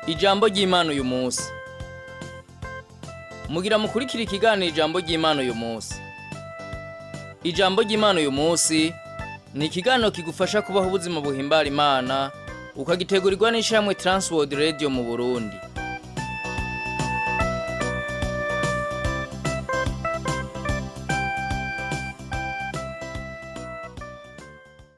Ijambo ry'Imana uyu munsi. Mugira mukurikira ikiganiro ijambo ry'Imana uyu munsi. Ijambo ry'Imana uyu munsi ni ikiganiro kigufasha kubaho ubuzima buhimbara Imana, ukagitegurirwa n'ishyirahamwe Transworld Radio mu Burundi.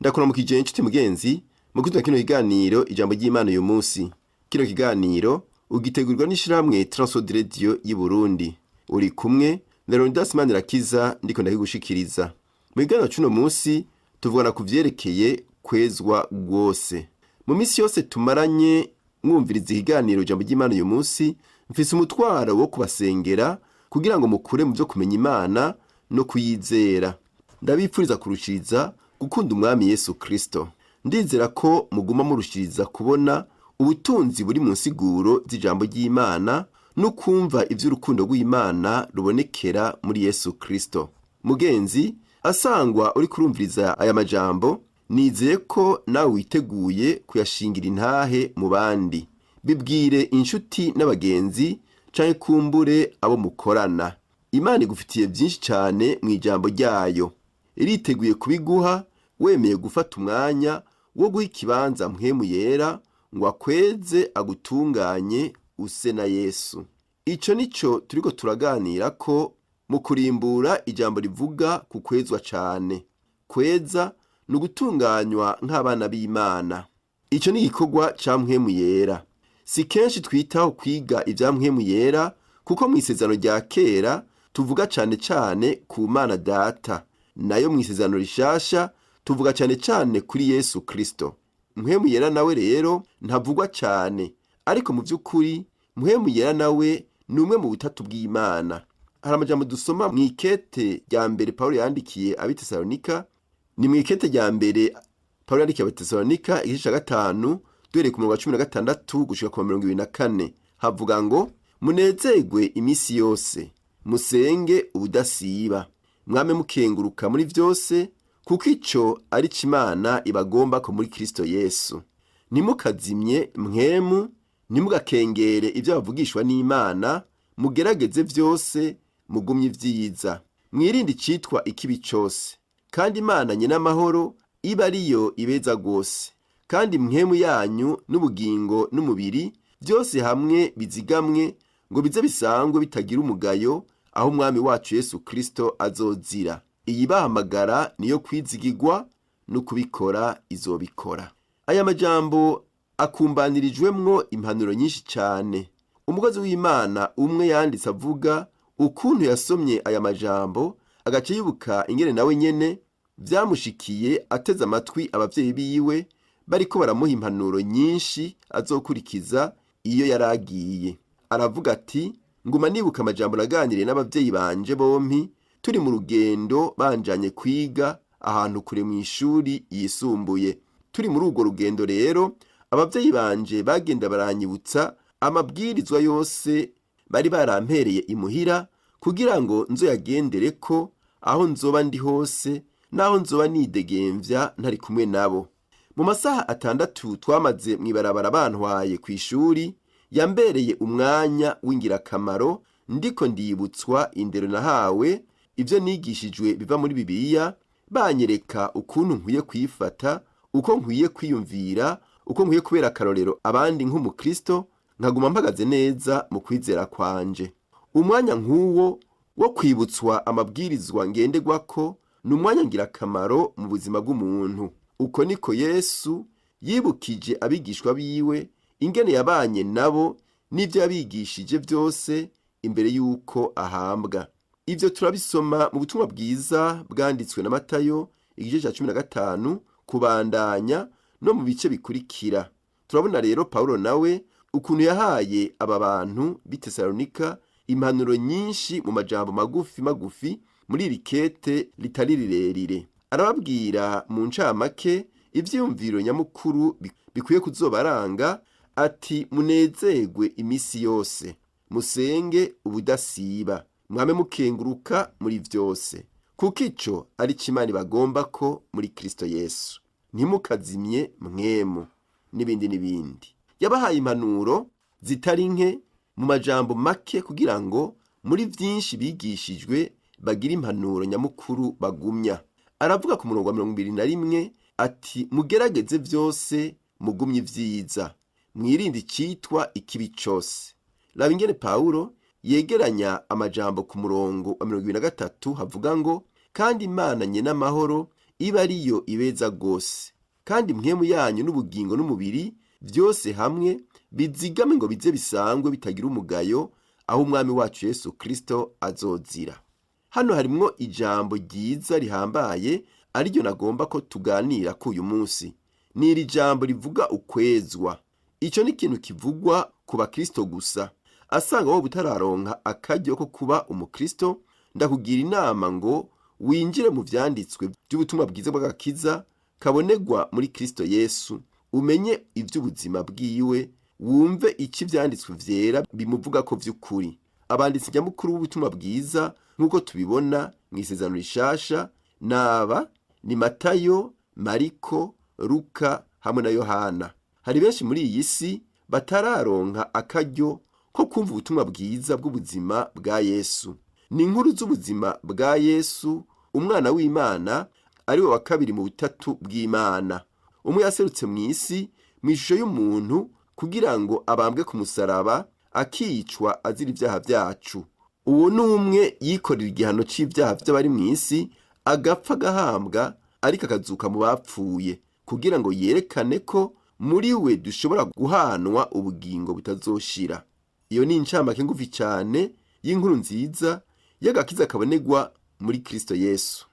Ndakora mu kijanye nshuti mugenzi, mu kwitwa kino kiganiro ijambo ry'Imana uyu munsi. Kino kiganiro ugitegurirwa n'ishyirahamwe Transworld Radio y'u Burundi. Uri kumwe na Leonidas Manirakiza ndiko ndakigushikiriza. Mu kiganiro cy'uno munsi tuvugana ku vyerekeye kwezwa rwose. Mu minsi yose tumaranye mwumviriza ikiganiro ijambo ry'Imana uyu munsi, mfise umutwaro wo kubasengera kugira ngo mukure mu byo kumenya Imana no kuyizera. Ndabipfuriza kurushiriza gukunda umwami Yesu Kristo. Ndizera ko muguma murushiriza kubona ubutunzi buri mu nsiguro z'ijambo ry'Imana no kumva ivy'urukundo rw'Imana rubonekera muri Yesu Kristo. Mugenzi, asangwa uri kurumviriza aya majambo, nizeye ko nawe witeguye kuyashingira intahe mu bandi. Bibwire inshuti n'abagenzi canke kumbure abo mukorana. Imana igufitiye byinshi cyane mu ijambo ryayo. Iriteguye kubiguha wemeye gufata umwanya wo guha ikibanza mpwemu yera ngo akweze agutunganye use na Yesu. Ico nico turiko turaganira ko mu kurimbura ijambo rivuga ku kwezwa cane. Kweza ni ugutunganywa nk'abana b'Imana. Ico ni igikorwa ca mpwemu yera. Si kenshi twitaho kwiga ivya mpwemu yera kuko mu isezerano rya kera tuvuga cane cane ku Mana Data, nayo mu isezerano rishasha tuvuga cane cane kuri Yesu Kristo. Mpwemu yera nawe rero ntavugwa cyane, ariko mu by'ukuri mpwemu yera nawe ni umwe mu butatu bw'Imana. Hari amajambo dusoma mu ikete rya mbere Paulo yandikiye abitesalonika, ni mu ikete rya mbere Paulo yandikiye abitesalonika igice ca 5 duhereye ku murongo wa 16 gushika ku 24, havuga ngo munezerwe imisi yose, musenge ubudasiba, mwame mukenguruka muri vyose, kuko ico ari Imana ibagomba ko muri Kristo Yesu. Nimukazimye mwemu, nimugakengere ibyo bavugishwa n'Imana, mugerageze vyose, mugumye ivyiza. Mwirinde icitwa ikibi cose, kandi Imana nyene amahoro iba ariyo ibeza rwose. Kandi mwemu yanyu n'ubugingo n'umubiri byose hamwe bizigamwe ngo bize bisangwe bitagira umugayo, aho umwami wacu Yesu Kristo azozira. Iyi bahamagara niyo kwizigirwa no kubikora izobikora. Aya majambo akumbanirijwemwo impanuro nyinshi cyane. Umukozi w'Imana umwe yanditse avuga ukuntu yasomye aya majambo agace yibuka ingene nawe nyene vyamushikiye ateze amatwi abavyeyi biwe bariko baramuha impanuro nyinshi azokurikiza iyo yaragiye. Aravuga ati, nguma nibuka amajambo naganiriye n'abavyeyi banje bompi turi mu rugendo banjanye kwiga ahantu kure mu ishuri yisumbuye. Turi muri urwo rugendo rero abavyeyi banje bagenda baranyibutsa amabwirizwa yose bari barampereye imuhira kugira ngo nzoyagendere ko aho nzoba ndi hose naho nzoba nidegemvya ntari kumwe nabo. Mu masaha 6 twamaze mwibarabara bantwaye ku ishuri, yambereye umwanya w'ingirakamaro ndiko ndibutswa indero nahawe, ivyo nigishijwe biva muri Bibiliya, banyereka ukuntu nkwiye kwifata, uko nkwiye kwiyumvira, uko nkwiye kubera akarorero abandi nk'umukristo, nkaguma mpagaze neza mu kwizera kwanje. Umwanya nk'uwo wo kwibutswa amabwirizwa ngenderwako ni umwanya ngirakamaro mu buzima bw'umuntu. Uko niko Yesu yibukije abigishwa biwe ingene yabanye nabo n'ivyo yabigishije vyose imbere y'uko ahambwa. Ivyo turabisoma mu butumwa bwiza bwanditswe na Matayo igice ca 15 kubandanya no mu bice bikurikira. Turabona rero Paulo nawe ukuntu yahaye aba bantu b'Itesalonika impanuro nyinshi mu majambo magufi muri iri kete ritari rirerire. Arababwira mu ncamake ivyumviro nyamukuru bikwiye kuzobaranga, ati munezerwe imisi yose, musenge ubudasiba, mwame mukenguruka muri vyose, kuko ico ari Imana ibagomba ko muri Kristo Yesu. Ntimukazimye mwemu n'ibindi n'ibindi. Yabahaye impanuro zitari nke mu majambo make kugira ngo muri byinshi bigishijwe bagira impanuro nyamukuru bagumya. Aravuga ku murongo wa 21 ati mugerageze byose mugumye ivyiza mwirinde icitwa ikibi cose. Raba ingene Pawulo yegeranya amajambo ku murongo wa 23 havuga ngo kandi Imana nyene amahoro iba ariyo ibeza gose kandi mpwemu yanyu n'ubugingo n'umubiri byose hamwe bizigame ngo bize bisangwe bitagira umugayo aho umwami wacu Yesu Kristo azozira. Hano harimwo ijambo ryiza rihambaye ariryo nagomba ko tuganira ku uyu munsi. Ni iri jambo rivuga ukwezwa. Ico ni ikintu kivugwa ku bakristo gusa. Asanga wowe utararonka akaryo ko kuba umukristo, ndakugira inama ngo winjire mu vyanditswe by'ubutumwa bwiza bw'agakiza kabonegwa muri Kristo Yesu, umenye ivy'ubuzima bwiwe, wumve iki vyanditswe vyera bimuvuga ko vy'ukuri. Abanditsi nyamukuru b'ubutumwa bwiza nk'uko tubibona mu isezerano rishasha ni Matayo, Mariko, Luka hamwe na Yohana. Hari benshi muri iyi si batararonka akaryo ko kumva ubutumwa bwiza bw'ubuzima bwa Yesu. Ni inkuru z'ubuzima bwa Yesu, umwana w'Imana, ari we wa kabiri mu butatu bw'Imana. Umwe yaserutse mu isi mu ishusho y'umuntu kugira ngo abambwe ku musaraba akicwa azira ibyaha byacu. Uwo ni umwe yikorera igihano c'ibyaha by'abari mu isi, agapfa agahambwa ariko akazuka mu bapfuye kugira ngo yerekane ko muri we dushobora guhanwa ubugingo butazoshira. Iyo ni incamake ngufi cyane y'inkuru nziza y'agakiza kabonegwa muri Kristo Yesu.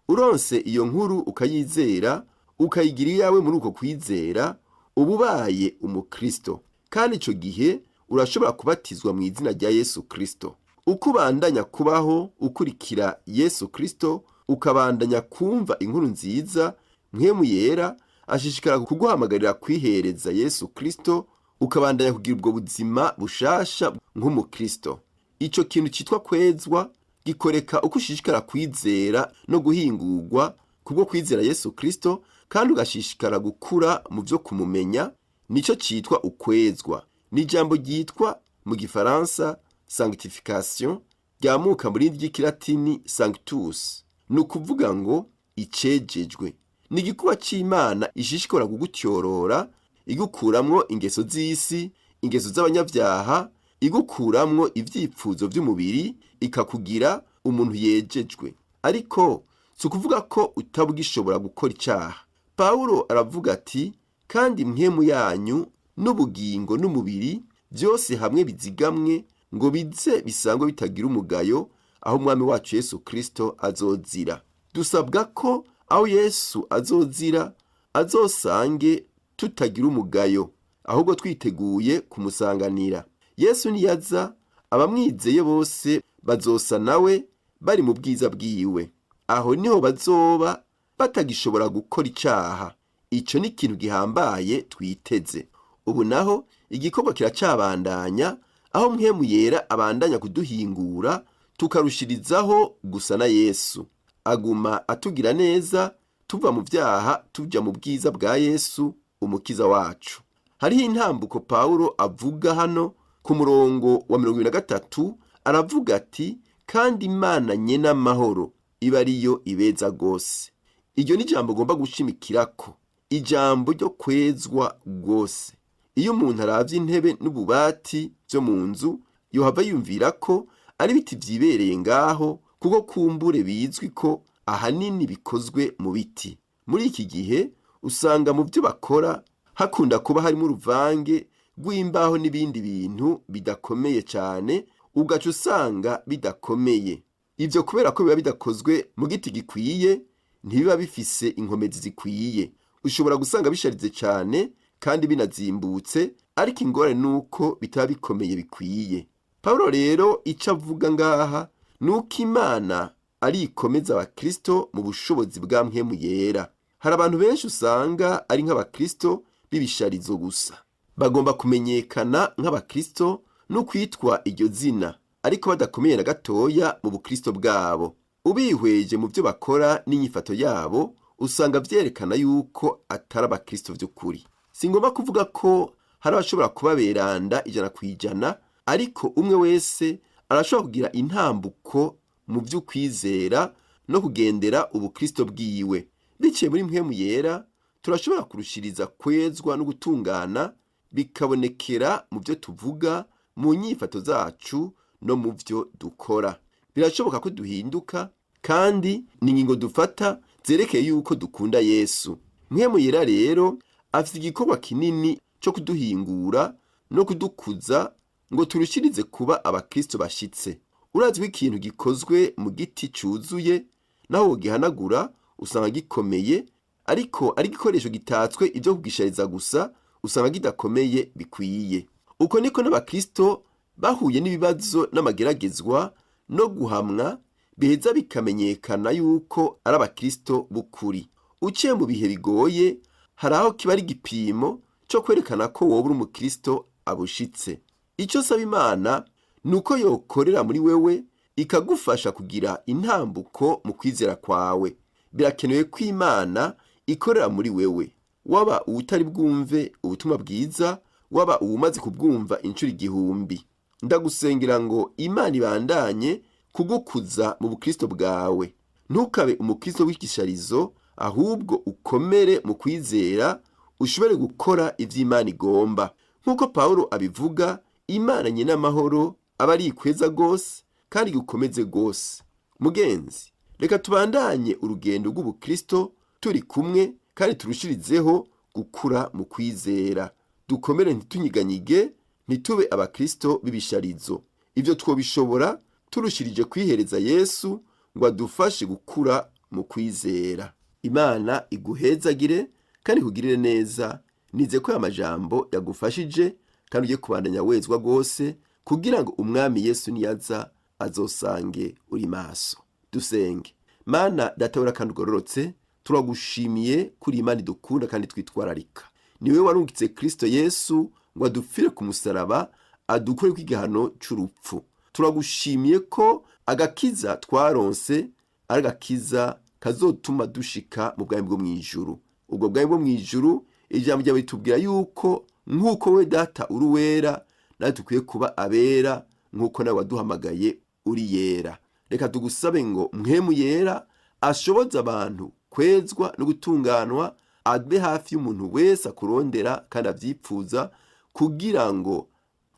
Uronse iyo nkuru ukayizera, ukayigira iyawe muri uko kwizera, ububaye umukristo. Kandi ico gihe urashobora kubatizwa mu izina rya Yesu Kristo. Uko ubandanya kubaho ukurikira Yesu Kristo, ukabandanya kumva inkuru nziza, mpwemu yera ashishikara kuguhamagarira kwihereza Yesu Kristo, ukabandanya kugira ubwo buzima bushasha nk'umukristo. Ico kintu citwa kwezwa gikoreka uko ushishikara kwizera no guhingurwa kubwo kwizera Yesu Kristo, kandi ugashishikara gukura mu byo kumumenya. Nico citwa ukwezwa. Ni ijambo ryitwa mu gifaransa sanctification, ryamuka muri ry'ikilatini sanctus. Ni ukuvuga ngo icejejwe. Ni igikuba c'Imana ishishikora kugutyorora, igukuramwo ingeso z'isi, ingeso z'abanyabyaha, igukuramwo ivyipfuzo vy'umubiri, ikakugira umuntu yejejwe. Ariko si ukuvuga ko utabugishobora gukora icaha. Pawulo aravuga ati kandi mpwemu yanyu n'ubugingo n'umubiri byose hamwe bizigamwe ngo bize bisangwe bitagira umugayo aho umwami wacu Yesu Kristo azozira. Dusabwa ko aho Yesu azozira azosange tutagira umugayo, ahubwo twiteguye kumusanganira. Yesu niyaza abamwizeye bose bazosa nawe bari mu bwiza bwiwe. Aho niho bazoba batagishobora gukora icaha. Ico ni ikintu gihambaye twiteze. Ubu naho igikorwa kiracabandanya, aho mpwemu yera abandanya kuduhingura tukarushirizaho gusa na Yesu. Aguma atugira neza tuva mu vyaha tuja mu bwiza bwa Yesu umukiza wacu. Hariho intambuko Pawulo avuga hano ku murongo wa 23, aravuga ati kandi Imana nyene amahoro iba ariyo ibeza gose. Iryo ni ijambo ugomba gushimikirako, ijambo ryo kwezwa gose. Iyo umuntu aravye intebe n'ububati byo mu nzu, yohava yumvira ko ari biti vyibereye ngaho, kuko kumbure bizwi ko ahanini bikozwe mu biti. Muri iki gihe usanga mu byo bakora hakunda kuba harimo uruvange rw'imbaho n'ibindi bintu bidakomeye cyane, ugaca usanga bidakomeye. Ivyo kubera ko biba bidakozwe mu giti gikwiye, ntibiba bifise inkomezi zikwiye. Ushobora gusanga bisharize cyane kandi binazimbutse, ariko ingorane nuko bitaba bikomeye bikwiye. Pawulo rero ico avuga ngaha nuko Imana ari ikomeza abakristo mu bushobozi bwa mpwemu yera. Hari abantu benshi usanga ari nk'abakristo bibisharizo gusa, bagomba kumenyekana nk'abakristo no kwitwa iryo zina, ariko badakomeye na gatoya mu bukristo bwabo. Ubihweje mu byo bakora n'inyifato yabo, usanga vyerekana yuko atari abakristo vy'ukuri. Singomba kuvuga ko hari abashobora kuba beranda 100%, ariko umwe wese arashobora kugira intambuko mu vy'ukwizera no kugendera ubukristo bwiwe. Biciye muri mpwemu yera turashobora kurushiriza kwezwa no gutungana, bikabonekera mu byo tuvuga, mu nyifato zacu no mu byo dukora. Birashoboka ko duhinduka, kandi ni ingingo dufata zerekeye yuko dukunda Yesu. Mpwemu yera rero afite igikorwa kinini cyo kuduhingura no kudukuza ngo turushirize kuba abakristo bashitse. Urazwi ikintu gikozwe mu giti cuzuye, naho gihanagura usanga gikomeye, ariko ari gikoresho gitatswe ibyo kugishariza gusa usanga kidakomeye bikwiye. Uko niko n'abakristo bahuye n'ibibazo n'amageragezwa no guhamwa biheza bikamenyekana yuko ari abakristo b'ukuri. Uciye mu bihe bigoye, hari aho kiba ari igipimo cyo kwerekana ko wowe uri umukristo abushitse. Icyo saba Imana nuko yokorera muri wewe ikagufasha kugira intambuko mu kwizera kwawe. Birakenewe ko Imana ikorera muri wewe, waba utari bwumve ubutumwa bwiza, waba umaze kubwumva incuro 1000. Ndagusengera ngo Imana ibandanye kugukuza mu bukristo bwawe. Ntukabe umukristo w'igisharizo, ahubwo ukomere mu kwizera, ushobore gukora ivy'Imana igomba. Nkuko Paulo abivuga, Imana nyina amahoro aba ari ikweza gose kandi gukomeze gose. Mugenzi, reka tubandanye urugendo rw'ubukristo turi kumwe kandi turushirizeho gukura mu kwizera. Dukomere ntitunyiganyige, ntitube abakristo b'ibisharizo. Ivyo twobishobora turushirije kwihereza Yesu ngo adufashe gukura mu kwizera. Imana iguhezagire kandi kugirire neza. Nize ko amajambo yagufashije kandi ugiye kubandanya wezwa gose kugira ngo umwami Yesu niyaza azosange uri maso. Dusenge. Mana databura kandi ugororotse, turagushimiye kuri Imana idukunda kandi twitwararika. Niwe warungitse Kristo Yesu ngo adupfire ku musaraba, adukure kw'igihano c'urupfu. Turagushimiye ko agakiza twaronse ari agakiza kazotuma dushika mu bwami bwo mwijuru. Ubwo bwami bwo mwijuru ijambo ryawe ritubwira yuko nkuko we data uri wera, nawe tukwiye kuba abera nkuko nawe waduhamagaye uri yera. Reka tugusabe ngo mpwemu yera ashoboza abantu kwezwa no gutunganwa, abe hafi y'umuntu wese akurondera kandi avyipfuza, kugira ngo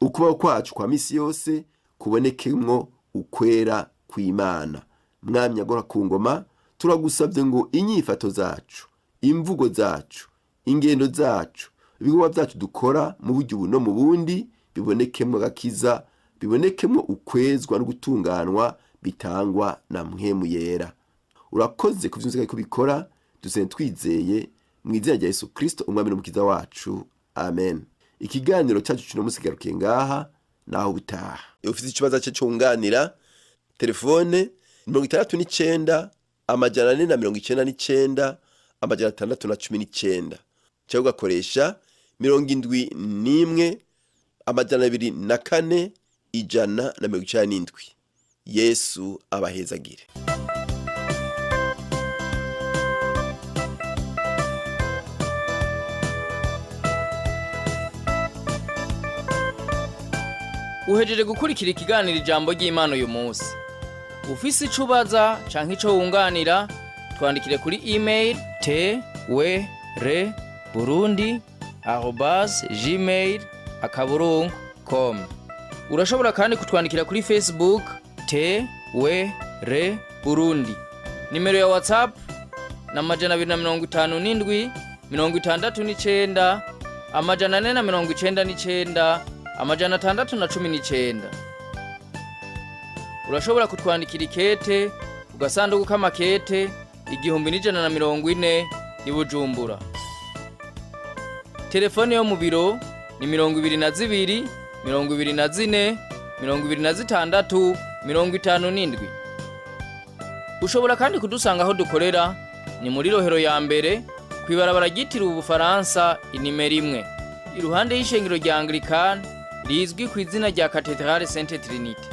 ukubaho kwacu kwa misi yose kubonekemwo ukwera kw'Imana. Mwami agora ku ngoma, turagusabye ngo inyifato zacu, imvugo zacu, ingendo zacu, ibikorwa byacu dukora mu buryo ubu no mu bundi bibonekemwo agakiza, bibonekemwo ukwezwa no gutunganwa bitangwa na mpwemu yera. Urakoze kuvyunzika kubikora, dusenze twizeye mu izina rya Yesu Kristo umwami n'umukiza wacu. Amen. Ikiganiro cyacu kino musigarukiye ngaha, naho butaha. Ufite ikibazo cyo cunganira, telefone 69 499 619 cyangwa ugakoresha 71 204 197. Yesu abahezagire. Uhejeje gukurikira ikiganiro ijambo ry'Imana uyu munsi. Ufise ico ubaza canke ico wunganira, twandikire kuri email twereburundi@gmail.com. Urashobora kandi kutwandikira kuri Facebook Burundi. Nimero ya Whatsapp na 257 69 499 619. Urashobora kutwandikira ikete ugasanduku k'amakete 1140 i Bujumbura. Telefone yo mu biro ni 22 24 26 57. Ushobora kandi kudusanga aho dukorera ni muri Rohero ya mbere kwibarabara ryitiriwe Ubufaransa inimero 1, iruhande y'ishengero rya Anglikani rizwi ku izina rya Cathedrale Sainte Trinité.